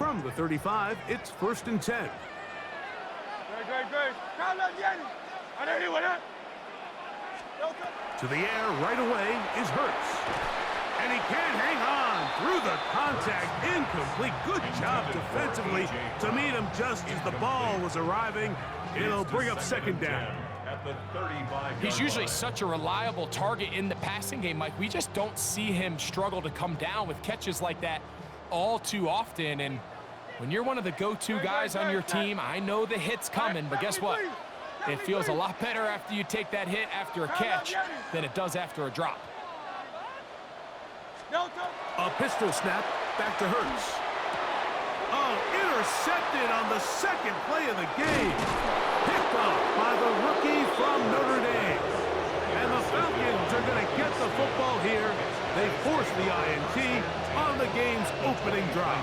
From the 35, it's 1st and 10. To the air right away is Hurts. And he can't hang on through the contact. Incomplete. Good job defensively to meet him just as the ball was arriving. It'll bring up 2nd down. He's usually such a reliable target in the passing game, Mike. We just don't see him struggle to come down with catches like that all too often. And when you're one of the go-to guys on your team, I know the hit's coming, but guess what? It feels a lot better after you take that hit after a catch than it does after a drop. A pistol snap back to Hurts. Oh, intercepted on the 2nd play of the game. Picked off by the rookie from Notre Dame. And the Falcons are going to get the football here. They force the INT on the game's opening drive.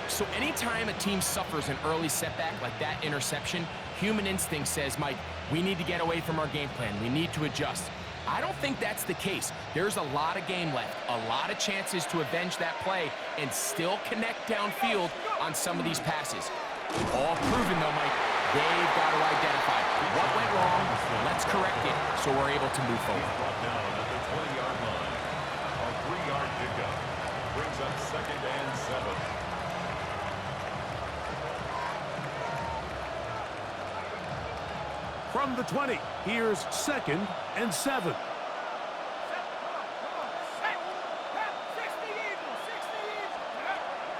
So anytime a team suffers an early setback like that interception, human instinct says, Mike, we need to get away from our game plan. We need to adjust. I don't think that's the case. There's a lot of game left, a lot of chances to avenge that play and still connect downfield on some of these passes. All proven, though, Mike. They've got to identify what went wrong, let's correct it so we're able to move forward. Down at the 20-yard line. A 3-yard pickup brings up 2nd and 7. From the 20, here's 2nd and 7.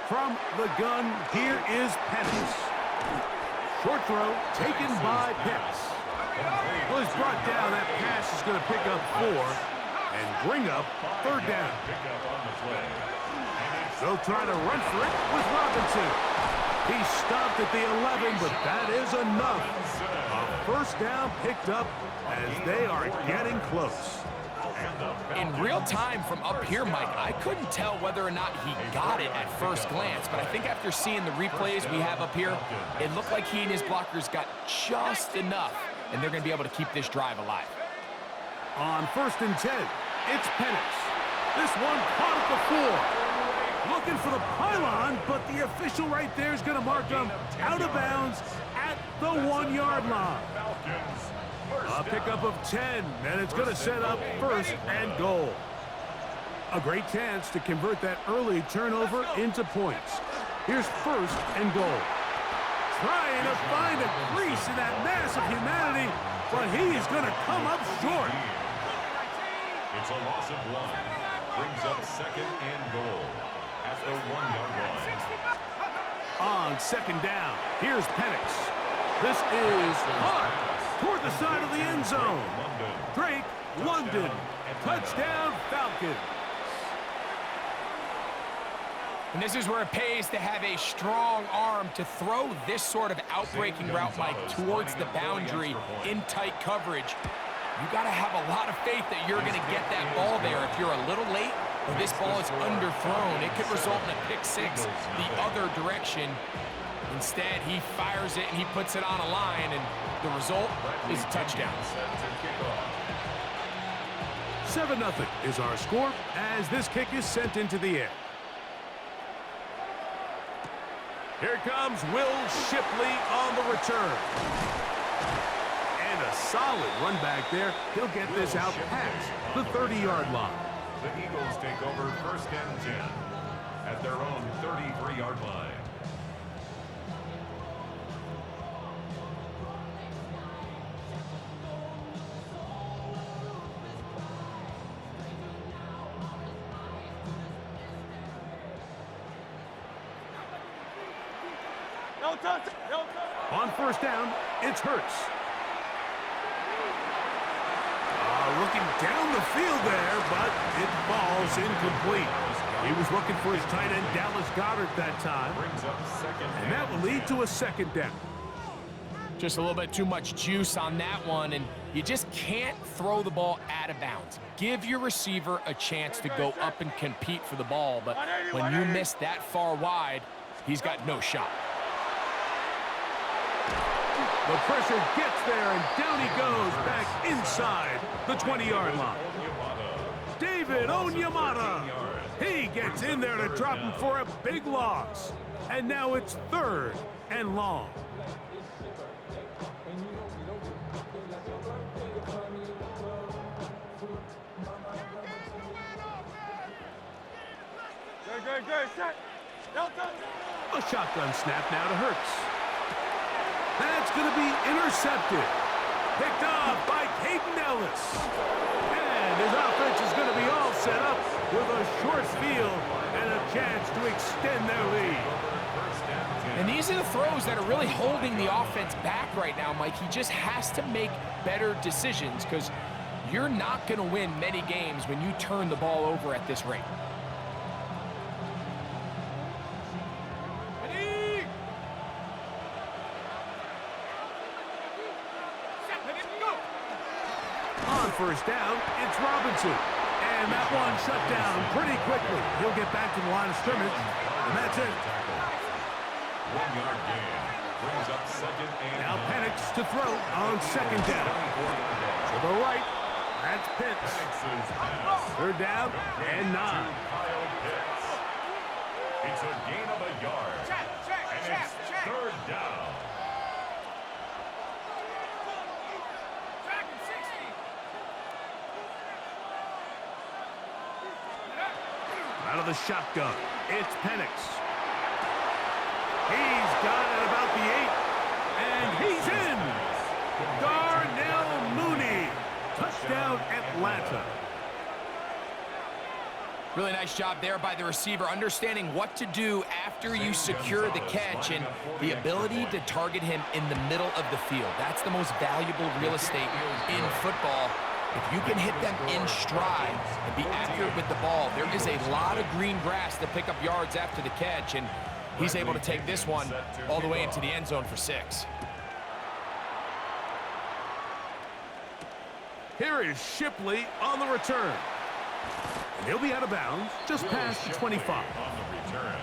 From the gun, here is Penix. Short throw taken by Pitts. Well, he's brought down. That pass is going to pick up 4 and bring up 3rd down. They'll try to run for it with Robinson. He stopped at the 11, but that is enough. A 1st down picked up as they are getting close. In real time from up here, Mike, I couldn't tell whether or not he got it at first glance, but I think after seeing the replays we have up here, it looked like he and his blockers got just enough, and they're going to be able to keep this drive alive. On 1st and 10, it's Penix. This one caught at the 4. Looking for the pylon, but the official right there is going to mark him out of bounds at the 1-yard line. A pickup of 10, and it's going to set up 1st and goal. A great chance to convert that early turnover into points. Here's 1st and goal. Trying to find a crease in that mass of humanity, but he is going to come up short. It's a loss of 1. Brings up 2nd and goal at the 1-yard line. On 2nd down, here's Penix. This is hard toward the side of the end zone. Drake London, touchdown Falcons. And this is where it pays to have a strong arm to throw this sort of outbreaking route, Mike, towards the boundary in tight coverage. You got to have a lot of faith that you're going to get that ball there. If you're a little late or this ball is underthrown, it could result in a pick 6 the other direction. Instead, he fires it and he puts it on a line, and the result is a touchdown. 7-0 is our score as this kick is sent into the air. Here comes Will Shipley on the return. And a solid run back there. He'll get this out past the 30-yard line. The Eagles take over 1st and 10 at their own 33-yard line. On 1st down, it's Hurts. Looking down the field there, but it falls incomplete. He was looking for his tight end, Dallas Goedert, that time. And that will lead to a 2nd down. Just a little bit too much juice on that one, and you just can't throw the ball out of bounds. Give your receiver a chance to go up and compete for the ball, but when you miss that far wide, he's got no shot. The pressure gets there, and down he goes back inside the 20-yard line. David Onyemata. He gets in there to drop him for a big loss. And now it's 3rd and long. A shotgun snap now to Hurts. That's going to be intercepted. Picked off by Caden Ellis. And his offense is going to be all set up with a short field and a chance to extend their lead. And these are the throws that are really holding the offense back right now, Mike. He just has to make better decisions because you're not going to win many games when you turn the ball over at this rate. On first down, it's Robinson. And that one shut down pretty quickly. He'll get back to the line of scrimmage, and that's it. 1-yard gain. Brings up 2nd and Now Penix to throw on 2nd down. To the right, that's Pitts. 3rd down and 9. Kyle Pitts. It's a gain of a yard. And it's 3rd down. Out of the shotgun, it's Penix. He's got it about the 8, and he's in. Darnell Mooney, touchdown Atlanta. Really nice job there by the receiver, understanding what to do after you secure the catch and the ability to target him in the middle of the field. That's the most valuable real estate in football. If you can hit them in stride and be accurate with the ball, there is a lot of green grass to pick up yards after the catch, and he's able to take this one all the way into the end zone for 6. Here is Shipley on the return. And he'll be out of bounds just past the 25. On the return,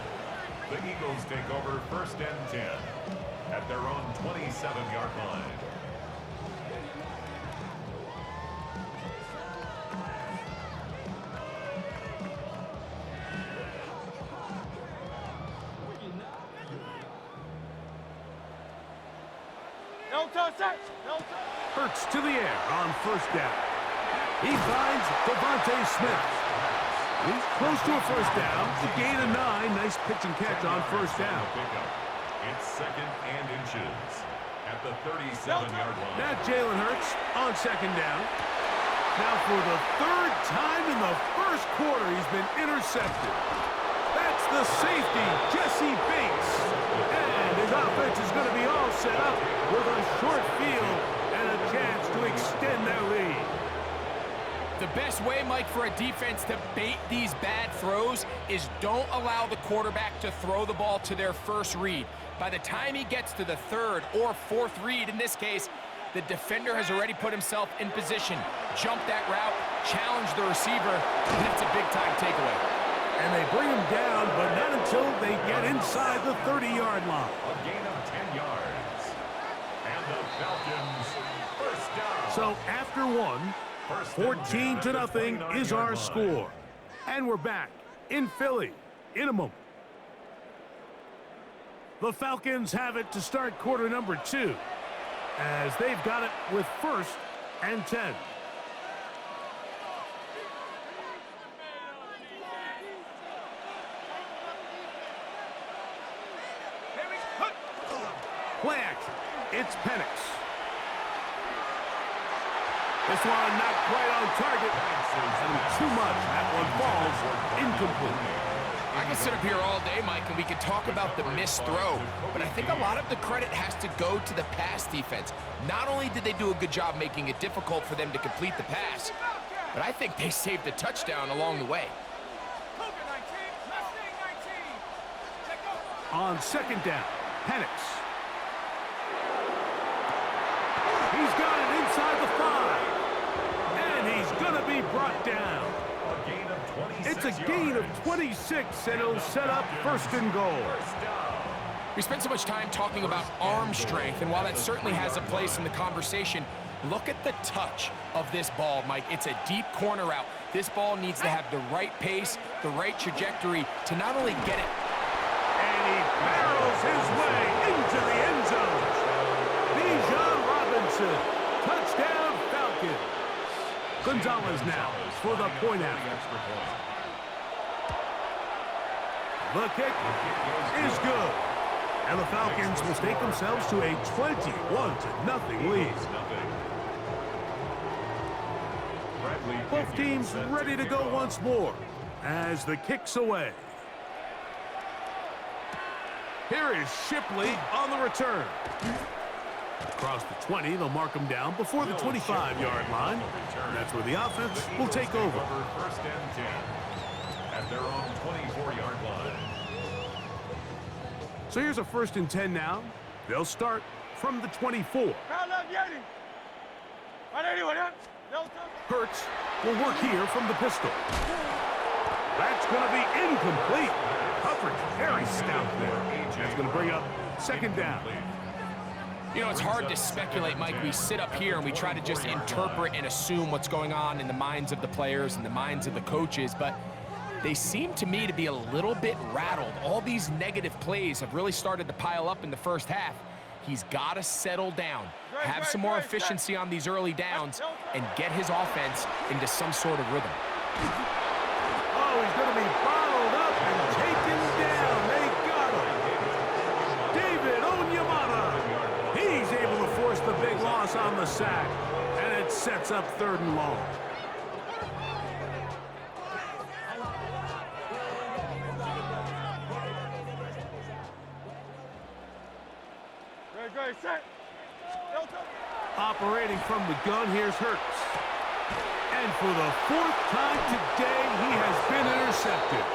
the Eagles take over 1st and 10 at their own 27-yard line. Hurts to the air on 1st down. He finds Devontae Smith. He's close to a 1st down. The gain of 9. Nice pitch and catch on 1st down. It's 2nd and inches at the 37-yard line. Now Jalen Hurts on 2nd down. Now for the 3rd time in the 1st quarter, he's been intercepted. That's the safety, Jesse Bates. And his offense is going to be all set up with a short field and a chance to extend their lead. The best way, Mike, for a defense to bait these bad throws is don't allow the quarterback to throw the ball to their first read. By the time he gets to the 3rd or 4th read, in this case, the defender has already put himself in position, jump that route, challenge the receiver, and it's a big-time takeaway. And they bring him down, but not until they get inside the 30-yard line. A gain of 10 yards. And the Falcons, 1st down. So after 1, 14-0 is our score. And we're back in Philly in a moment. The Falcons have it to start quarter number 2, as they've got it with 1st and 10. Play action. It's Penix. This one not quite on target. And too much. That one falls incomplete. I can sit up here all day, Mike, and we could talk about the missed throw, but I think a lot of the credit has to go to the pass defense. Not only did they do a good job making it difficult for them to complete the pass, but I think they saved a touchdown along the way. On 2nd down, Penix. He's got it inside the 5. And he's going to be brought down. It's a gain of 26, and it'll set up 1st and goal. We spent so much time talking about arm strength, and while that certainly has a place in the conversation, Look at the touch of this ball, Mike. It's a deep corner route. This ball needs to have the right pace, the right trajectory to not only get it. And he barrels his way into the end zone. Bijan Robinson, touchdown Falcons. Gonzalez now for the point after. The kick is good. And the Falcons will stake themselves to a 21-0 lead. Both teams ready to go once more as the kick's away. Here is Shipley on the return. Across the 20, they'll mark him down before the 25-yard line. And that's where the offense will take over. First and 10 at their own 24-yard line. So here's a 1st and 10 now. They'll start from the 24. Hurts will work here from the pistol. That's going to be incomplete. Coverage very stout there. That's going to bring up 2nd down. You know, it's hard to speculate, Mike. We sit up here and we try to just interpret and assume what's going on in the minds of the players and the minds of the coaches, but they seem to me to be a little bit rattled. All these negative plays have really started to pile up in the first half. He's got to settle down, have some more efficiency on these early downs, and get his offense into some sort of rhythm. Oh, he's going to be bottled up and taken down. They got him. David Onyemata. He's able to force the big loss on the sack, and it sets up 3rd and long. Operating from the gun, here's Hurts. And for the 4th time today, he has been intercepted.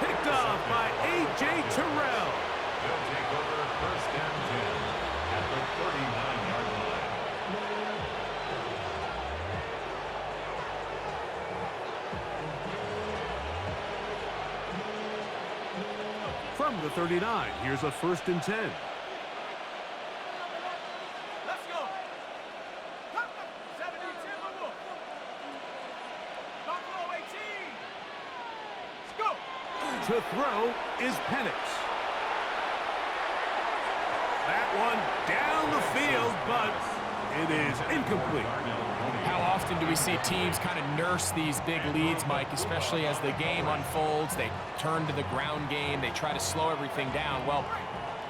Picked off by A.J. Terrell. They'll take over 1st and 10 at the 39-yard line. From the 39, here's a 1st and 10. To throw is Penix. That one down the field, but it is incomplete. How often do we see teams kind of nurse these big leads, Mike, especially as the game unfolds? They turn to the ground game. They try to slow everything down. Well,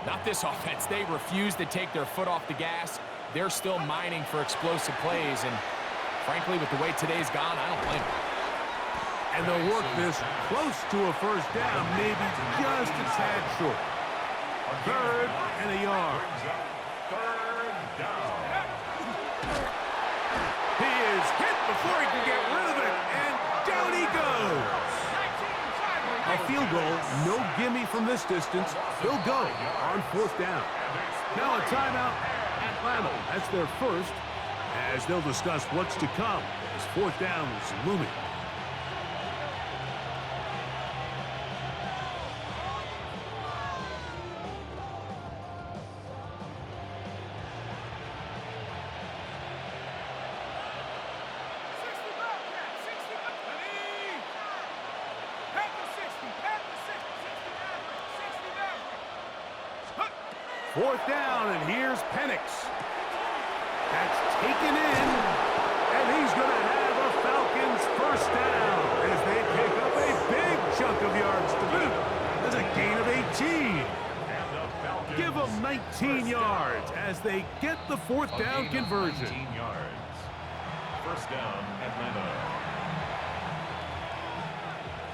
not this offense. They refuse to take their foot off the gas. They're still mining for explosive plays, and frankly, with the way today's gone, I don't blame them. And they'll work this close to a 1st down, maybe just a tad short. 3rd and a yard. 3rd down. He is hit before he can get rid of it, and down he goes. A field goal, no gimme from this distance. He'll go on 4th down. Now a timeout, Atlanta. That's their 1st, as they'll discuss what's to come as 4th down is looming. Fourth down, and here's Penix. That's taken in, and he's going to have a Falcons 1st down as they pick up a big chunk of yards to boot. That's a gain of 18. Give them 19 yards as they get the 4th down conversion. 19 yards. 1st down, Atlanta.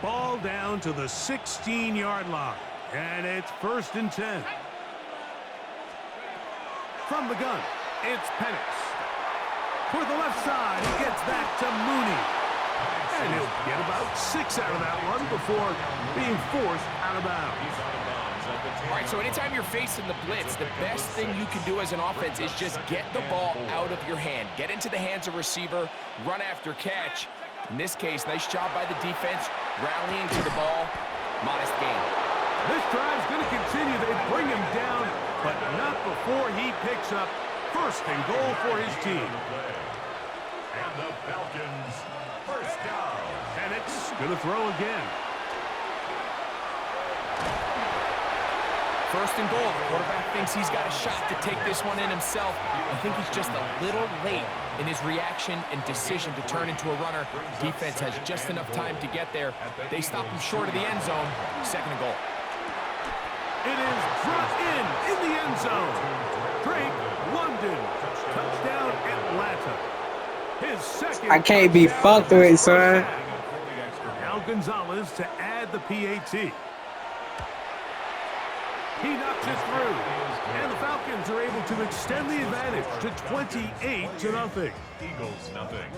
Ball down to the 16-yard line, and it's 1st and 10. From the gun, it's Penix. For the left side, he gets that to Mooney. And he'll get about 6 out of that one before being forced out of bounds. All right, so anytime you're facing the blitz, the best thing you can do as an offense is just get the ball out of your hand. Get into the hands of receiver, run after catch. In this case, nice job by the defense, rallying to the ball. Modest gain. This drive's going to continue. They bring him down, but not before he picks up First and goal for his team. And the Falcons, first down. Penix going to throw again. First and goal. The quarterback thinks he's got a shot to take this one in himself. I think he's just a little late in his reaction and decision to turn into a runner. Defense has just enough time to get there. They stop him short of the end zone. Second and goal. It is brought in the end zone. Drake London, touchdown Atlanta. His second. I can't be fucked with, son. Now Gonzalez to add the PAT. He knocks it through, and the Falcons are able to extend the advantage to 28-0. Eagles nothing.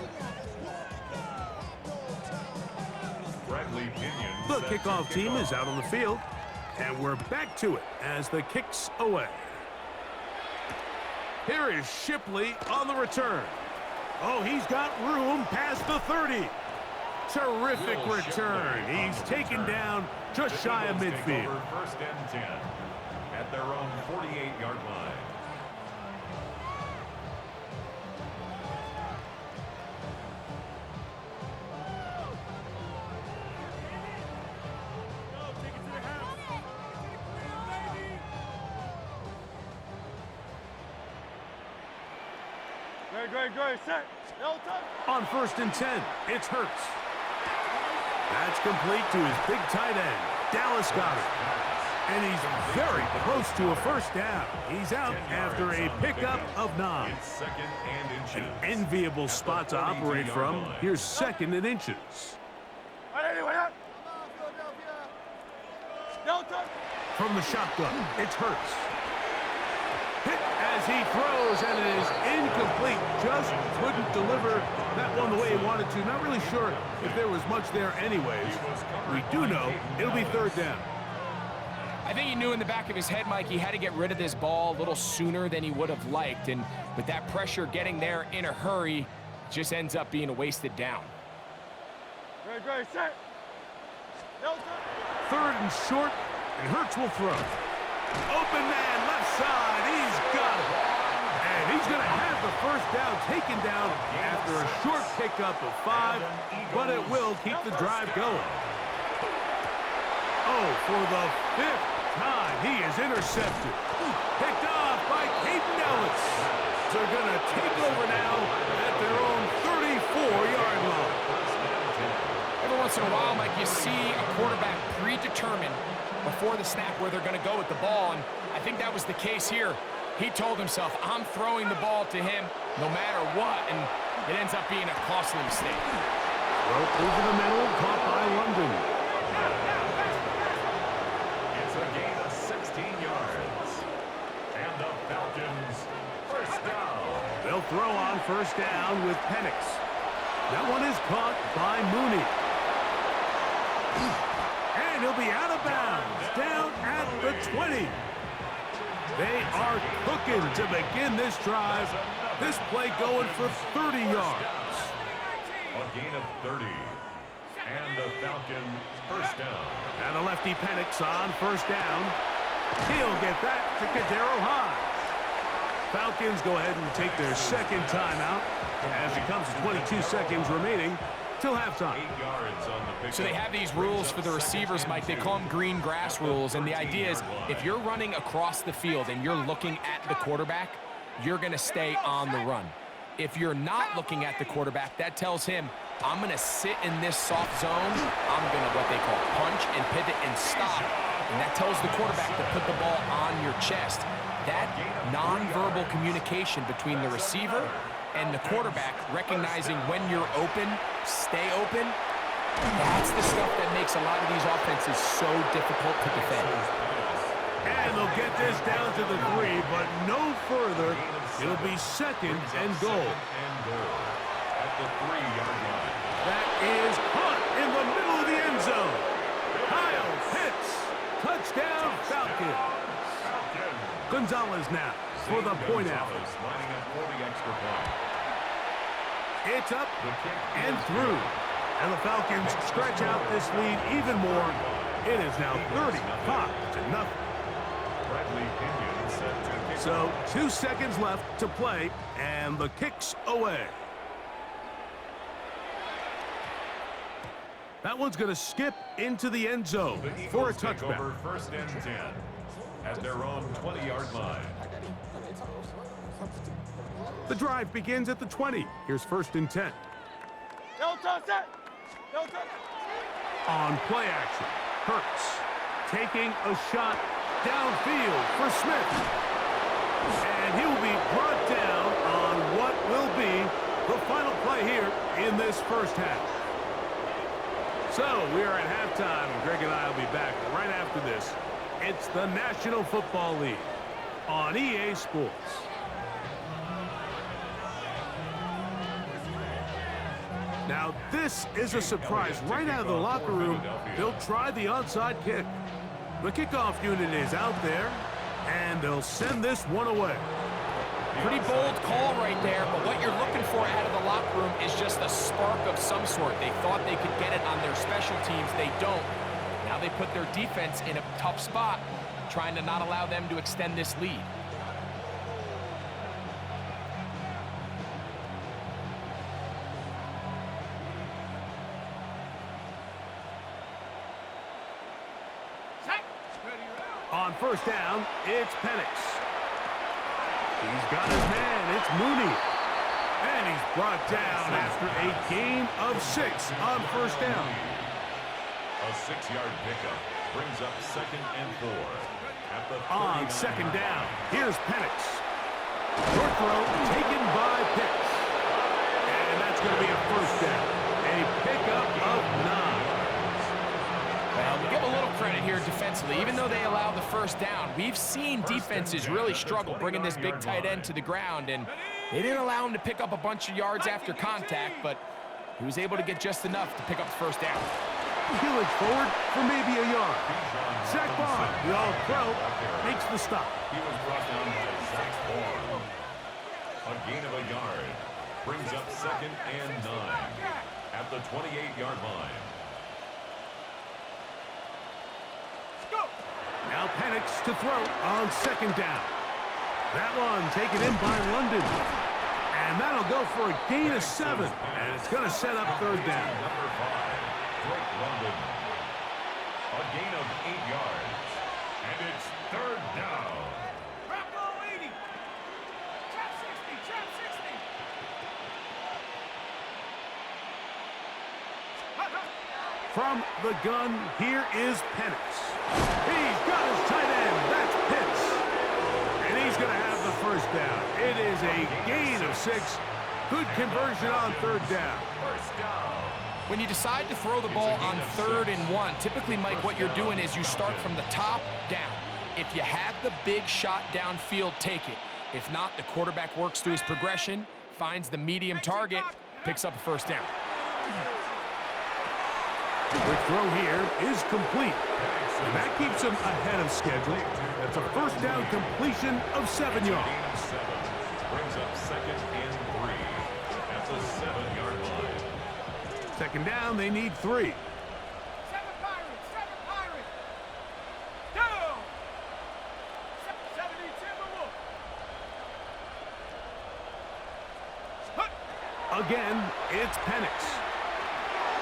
Bradley Pinion. The kickoff team is out on the field, and we're back to it as the kick's away. Here is Shipley on the return. Oh, he's got room past the 30. Terrific return. He's taken down just shy of midfield. First and 10 at their own 48-yard line. Great, set. On first and 10, it's Hurts. That's complete to his big tight end, Dallas Goedert. And he's very close to a first down. He's out after a pickup of 9. It's second and inches. An enviable spot to operate from. Here's second and inches. From the shotgun, it's Hurts. Hit as he throws, and it is incomplete. Just couldn't deliver that one the way he wanted to. Not really sure if there was much there anyways. We do know it'll be third down. I think he knew in the back of his head, Mike, he had to get rid of this ball a little sooner than he would have liked. And with that pressure getting there in a hurry, just ends up being a wasted down. Great, set. Third and short, and Hurts will throw. Open man, left side, he's got it. And he's going to have the first down taken down after a short pickup of 5, but it will keep the drive going. Oh, for the 5th time, he is intercepted. Picked off by Caden Ellis. They're going to take over now at their own 34-yard line. Every once in a while, Mike, you see a quarterback predetermined before the snap where they're going to go with the ball, and I think that was the case here. He told himself, I'm throwing the ball to him no matter what, and it ends up being a costly mistake. Well, over the middle, caught by London. It's a gain of 16 yards. And the Falcons, first down. They'll throw on first down with Penix. That one is caught by Mooney. And he'll be out of bounds, down at the 20. They are cooking to begin this drive. This play going for 30 yards. A gain of 30. And the Falcons, first down. And a lefty Penix on first down. He'll get that to Kadero High. Falcons go ahead and take their second timeout as it comes to 22 seconds remaining till halftime. 8 yards on the pick. So they have these rules for the receivers, Mike. They call them green grass rules, and the idea is if you're running across the field and you're looking at the quarterback, you're going to stay on the run. If you're not looking at the quarterback, that tells him, I'm going to sit in this soft zone. I'm going to what they call punch and pivot and stop. And that tells the quarterback to put the ball on your chest. That nonverbal communication between the receiver and the quarterback, recognizing when you're open, stay open, that's the stuff that makes a lot of these offenses so difficult to defend. And they'll get this down to the 3, but no further. It'll be second and goal. At the 3-yard line. That is caught in the middle of the end zone. Kyle Pitts, touchdown Falcons. Gonzalez now for the point out. Lining up for the extra point. It's up and through. And the Falcons stretch out this lead even more. It is now 35-0. Bradley Pinion set to kick So 2 seconds left to play, and the kick's away. That one's going to skip into the end zone for a touchback. Over first and 10 at their own 20-yard line. The drive begins at the 20. Here's first and 10. No touch it. No touch. On play action, Hurts taking a shot downfield for Smith. And he will be brought down on what will be the final play here in this first half. So we are at halftime, and Greg and I will be back right after this. It's the National Football League on EA Sports. Now, this is a surprise. Right out of the locker room, they'll try the onside kick. The kickoff unit is out there, and they'll send this one away. Pretty bold call right there, but what you're looking for out of the locker room is just a spark of some sort. They thought they could get it on their special teams. They don't. Now they put their defense in a tough spot, trying to not allow them to extend this lead. On first down, it's Penix. He's got his man. It's Mooney. And he's brought down after a gain of 6 on first down. A 6-yard pickup brings up second and 4. At the On second down, here's Penix. Short throw taken by Pitts. And that's going to be a first down. A pickup of 9. Well, we give a little credit here defensively. Even though they allow the first down, we've seen defenses really struggle bringing this big tight end to the ground, and they didn't allow him to pick up a bunch of yards after contact, but he was able to get just enough to pick up the first down. Gillage forward for maybe a yard. Zach Bond, the all-pro, makes the stop. He was brought down by Zach Bond. A gain of a yard brings up second and 9 at the 28-yard line. Now Penix to throw on second down. That one taken in by London. And that'll go for a gain of 7. And it's going to set up third down. Number 5, Drake London. A gain of 8 yards. And it's third down. Trap ball 80. Trap 60. Trap 60. From the gun, here is Penix. He's got his tight end. That's Pitts. And he's going to have the first down. It is a gain of 6. Good conversion on third down. First down. When you decide to throw the ball on 3rd and 1, typically, Mike, what you're doing is you start from the top down. If you have the big shot downfield, take it. If not, the quarterback works through his progression, finds the medium target, picks up a first down. The throw here is complete. And that keeps him ahead of schedule. That's a first down completion of 7 yards. Brings up second and 3 at the 7-yard line. Second down, they need 3. 7 Pirates. 7 Pirates. Down. 70 Timberwolves. Again, it's Penix.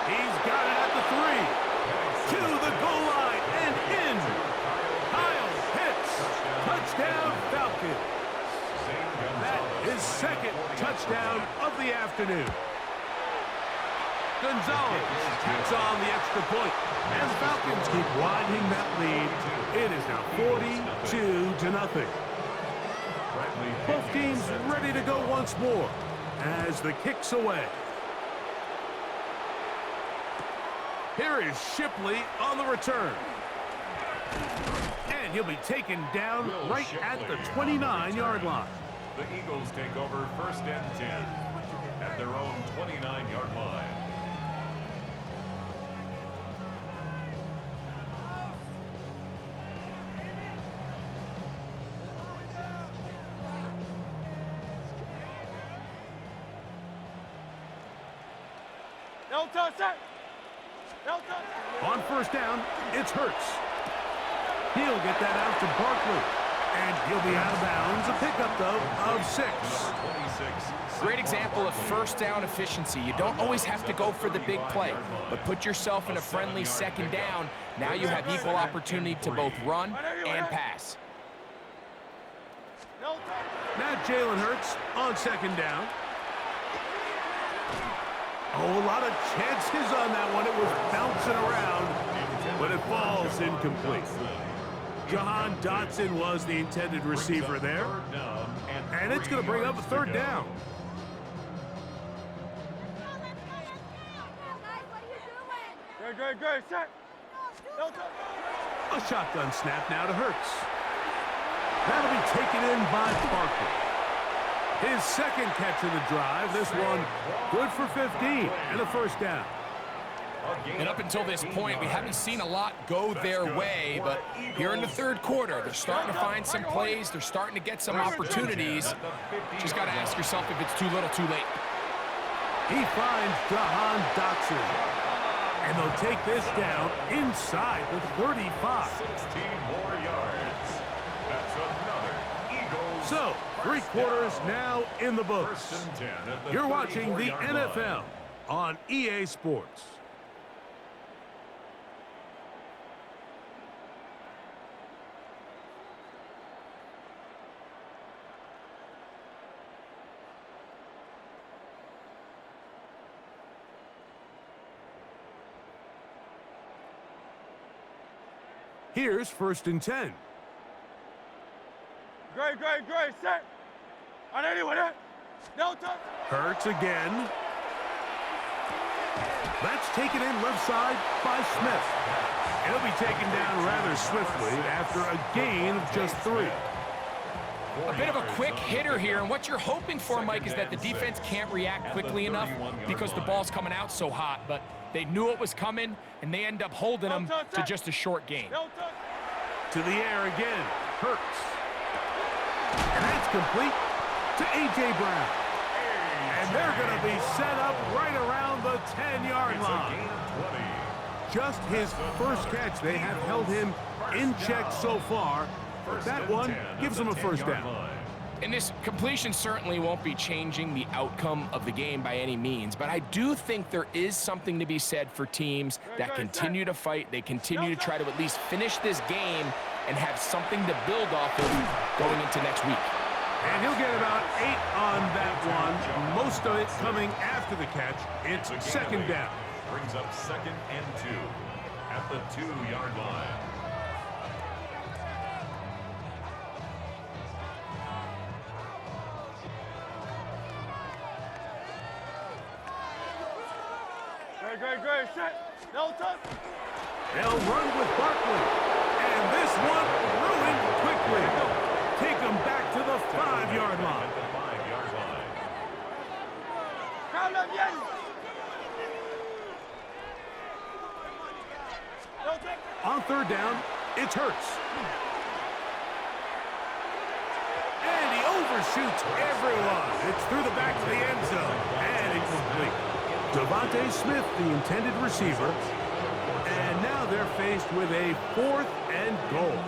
He's got it at the 3. To the goal line and in. Kyle Pitts. Touchdown Falcons. That is second touchdown of the afternoon. Gonzalez tacks on the extra point. And the Falcons keep widening that lead. It is now 42-0. Both teams ready to go once more as the kick's away. Here is Shipley on the return. And he'll be taken down right at the 29-yard line. The Eagles take over first and 10 at their own 29-yard line. No touch it. No touch. On first down, it's Hurts. He'll get that out to Barkley. And he'll be out of bounds. A pickup, though, of 6. Great example of first down efficiency. You don't always have to go for the big play, but put yourself in a friendly second down. Now you have equal opportunity to both run and pass. Now Jalen Hurts on second down. Oh, a lot of chances on that one. It was bouncing around, but it falls incomplete. Jahan Dotson was the intended receiver there. And it's going to bring up a third down. Good, set. A shotgun snap now to Hurts. That'll be taken in by Barkley. His second catch of the drive. This one good for 15 and a first down. And up until this point, we haven't seen a lot go their way, but here in the third quarter, they're starting to find some plays. They're starting to get some opportunities. Just got to ask yourself if it's too little, too late. He finds Jahan Dotson. And they'll take this down inside the 35. 16 more yards. That's another Eagles. So, 3 quarters now in the books. First and 10 at the You're watching the 34-yard NFL line. on EA Sports. Here's first and 10. Great, set. On anyone, no touch. Hurts again. That's taken in left side by Smith. He'll be taken down rather swiftly after a gain of just 3. A bit of a quick hitter here, and what you're hoping for, Mike, is that the defense can't react quickly enough because the ball's coming out so hot, but they knew it was coming, and they end up holding them to just a short gain. To the air again. Hurts. And that's complete to A.J. Brown. And they're going to be set up right around the 10-yard line. Just his first catch. They have held him in check so far. That one gives them a first down. And this completion certainly won't be changing the outcome of the game by any means, but I do think there is something to be said for teams that continue to fight. They continue to try to at least finish this game and have something to build off of going into next week. And he'll get about 8 on that one, most of it coming after the catch. It's second down. Brings up second and 2 at the 2-yard line. Great, set. No touch. They'll run with Barkley. And this one ruined quickly. Take them back to the 5-yard line. At the 5-yard line. Count them, yes. No touch. On third down, it's Hurts. And he overshoots everyone. It's through the back of the end zone. And incomplete. Devontae Smith, the intended receiver. And now they're faced with a 4th and goal.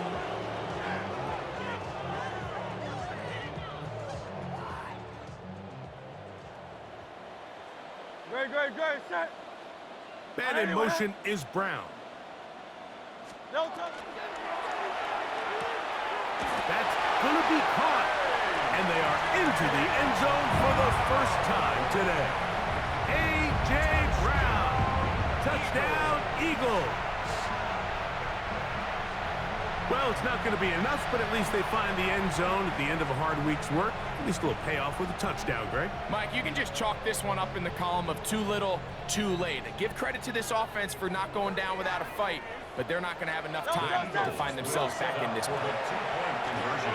Great, set. Man in motion is Brown. No touch. That's going to be caught. And they are into the end zone for the first time today. A.J. Brown. Touchdown, Eagles. Well, it's not going to be enough, but at least they find the end zone at the end of a hard week's work. At least a little payoff with a touchdown, Greg. Mike, you can just chalk this one up in the column of too little, too late. Give credit to this offense for not going down without a fight, but they're not going to have enough time to find themselves back in this one. Two-point conversion.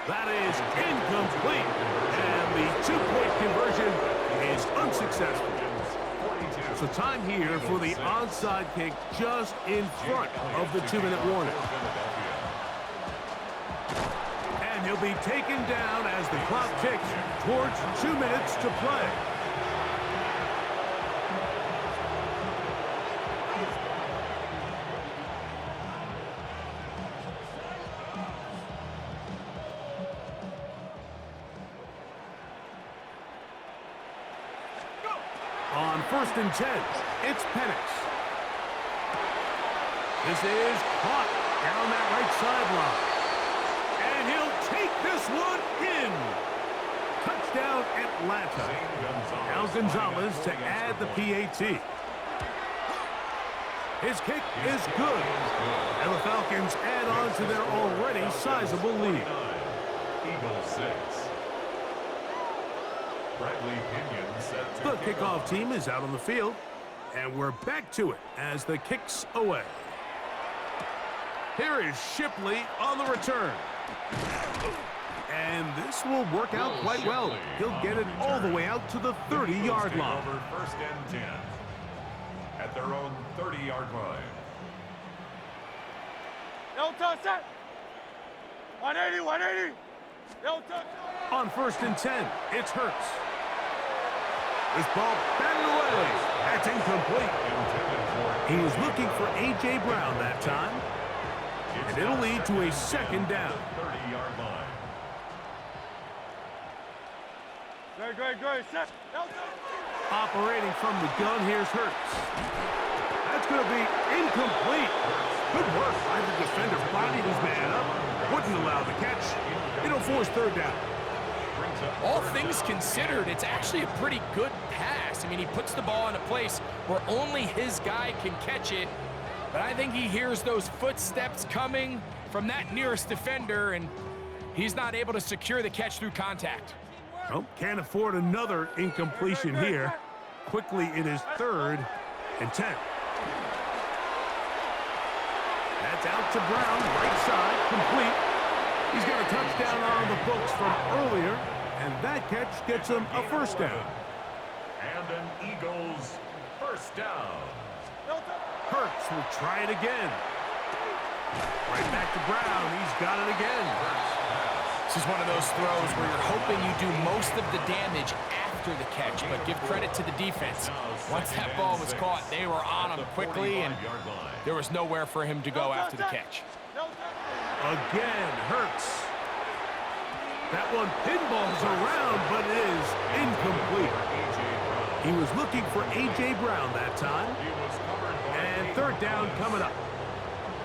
That is incomplete. And the 2-point conversion is unsuccessful. So time here for the onside kick just in front of the 2-minute warning. And he'll be taken down as the clock ticks towards 2 minutes to play. first and 10, it's Penix. This is caught down that right sideline. And he'll take this one in. Touchdown, Atlanta. Now Gonzalez to add the PAT. His kick is good. And the Falcons add on to their already sizable lead. Eagles 6. Bradley Pinion set to The kickoff team is out on the field. And we're back to it as the kick's away. Here is Shipley on the return. And this will work out quite well. He'll get it all the way out to the 30-yard line. Over first and 10 at their own 30-yard line. No touch that. 180, 180. No touch. On first and 10, it's Hurts. This ball batted away. That's incomplete. He was looking for A.J. Brown that time. And it'll lead to a second down. 30-yard line. Great. Set. No touch. Operating from the gun, here's Hurts. That's going to be incomplete. Good work by the defender. Bodied his man up. Wouldn't allow the catch. It'll force third down. All things considered, it's actually a pretty good pass. I mean, he puts the ball in a place where only his guy can catch it. But I think he hears those footsteps coming from that nearest defender, and he's not able to secure the catch through contact. Oh, can't afford another incompletion here. Quickly, it is third and 10. That's out to Brown, right side, complete. He's got a touchdown on the books from earlier, and that catch gets him a first down. And an Eagles first down. Hurts will try it again. Right back to Brown. He's got it again. This is one of those throws where you're hoping you do most of the damage after the catch, but give credit to the defense. Once that ball was caught, they were on him quickly, and there was nowhere for him to go after the catch. Again, Hurts. That one pinballs around, but it is incomplete. He was looking for A.J. Brown that time. And third down coming up.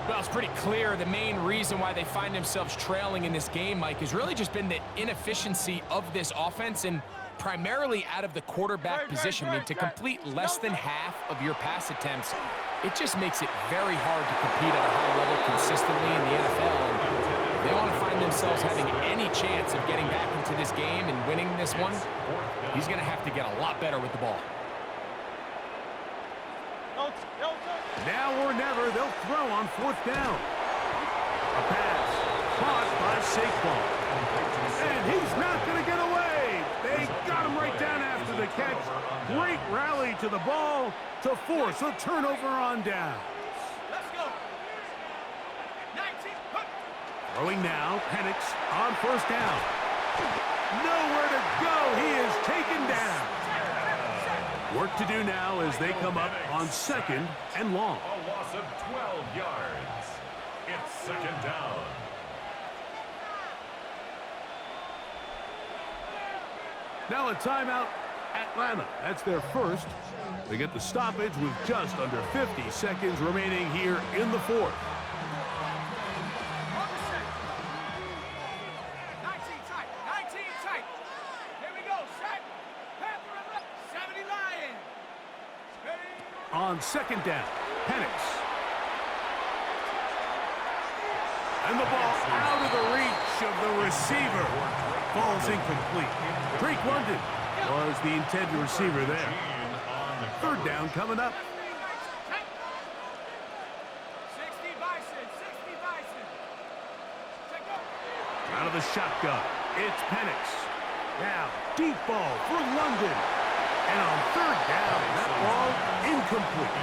Well, it's pretty clear the main reason why they find themselves trailing in this game, Mike, has really just been the inefficiency of this offense and primarily out of the quarterback position. I mean, to complete less than half of your pass attempts, it just makes it very hard to compete at a high level consistently in the NFL. And if they want to find themselves having any chance of getting back into this game and winning this one, he's going to have to get a lot better with the ball. Now or never, they'll throw on fourth down. A pass caught by Saquon. And he's not going to get away. They got him right down after the catch. Great rally to the ball to force a turnover on down. Let's go. 19. Throwing now, Penix on first down. Nowhere to go. He is taken down. Work to do now as they come up on second and long. A loss of 12 yards. It's second down. Now a timeout, Atlanta. That's their first. They get the stoppage with just under 50 seconds remaining here in the fourth. 19 tight. Here we go. Set. Panther and left. 70 Lion. Ready. On second down, Penix. And the ball out of the reach of the receiver. Falls incomplete. Drake London was the intended receiver there. Third down coming up. 60 Bison. Check up. Out of the shotgun, it's Penix. Now, deep ball for London. And on third down, that ball incomplete.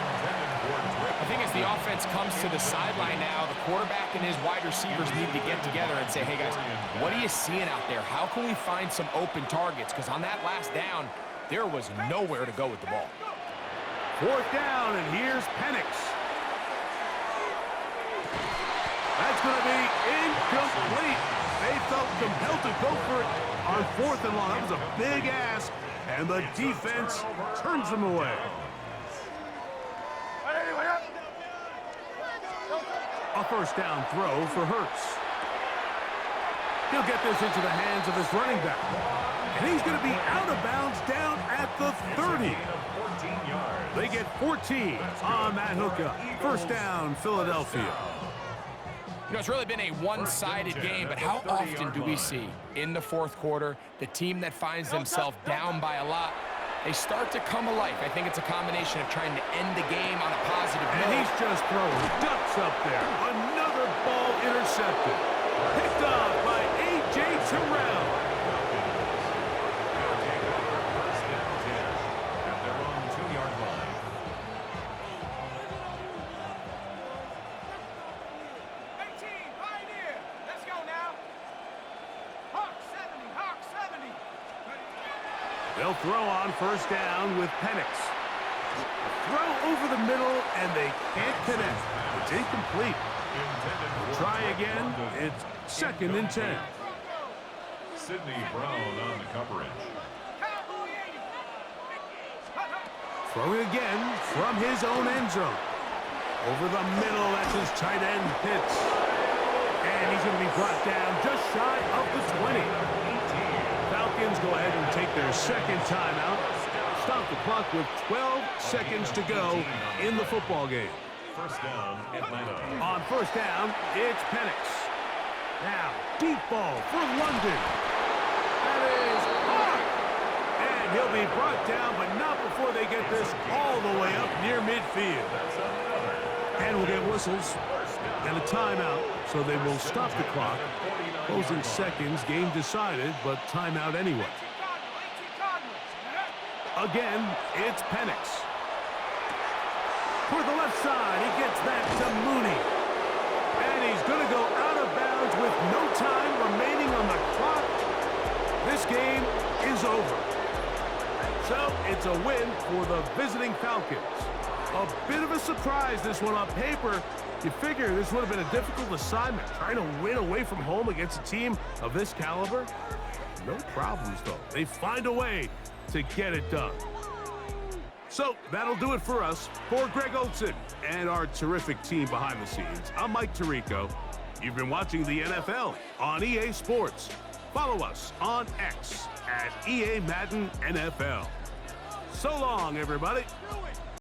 I think as the offense comes to the sideline now, the quarterback and his wide receivers need to get together and say, hey guys, what are you seeing out there? How can we find some open targets? Because on that last down, there was nowhere to go with the ball. Fourth down, and here's Penix. That's going to be incomplete. They felt compelled to go for it on fourth and long. That was a big ask, And the defense turns them away. A first down throw for Hurts. He'll get this into the hands of his running back. And he's going to be out of bounds down at the 30. They get 14 on that hookup. First down, Philadelphia. You know, it's really been a one-sided game, but how often do we see in the fourth quarter the team that finds themselves down by a lot, they start to come alive? I think it's a combination of trying to end the game on a positive note. And he's just throwing ducks up there. Another ball intercepted. Picked off by A.J. Terrell. At their own 2-yard line. Pioneer. Let's go now. Hawk 70, Hawk 70. They'll throw on first down with Penix. Throw over the middle, and they can't connect. It's incomplete. Try again. It's second and 10. Sidney Brown on the coverage. Cowboy 80. Throwing again from his own end zone. Over the middle, that's his tight end, Pitts. And he's going to be brought down just shy of the 20. Falcons go ahead and take their second timeout. Stop the clock with 12 seconds to go in the football game. First down, Atlanta. On first down, it's Penix. Now, deep ball for London. That is hard. And he'll be brought down, but not before they get this all the way up near midfield. And we'll get whistles and a timeout, so they will stop the clock. Closing seconds, game decided, but timeout anyway. Again, it's Penix. For the left side, he gets that to Mooney. And he's going to go out of bounds with no time remaining on the clock. This game is over. So it's a win for the visiting Falcons. A bit of a surprise, this one on paper. You figure this would have been a difficult assignment, trying to win away from home against a team of this caliber. No problems, though. They find a way to get it done. So that'll do it for us. For Greg Olson and our terrific team behind the scenes, I'm Mike Tirico. You've been watching the NFL on EA Sports. Follow us on X at EA Madden NFL. So long, everybody.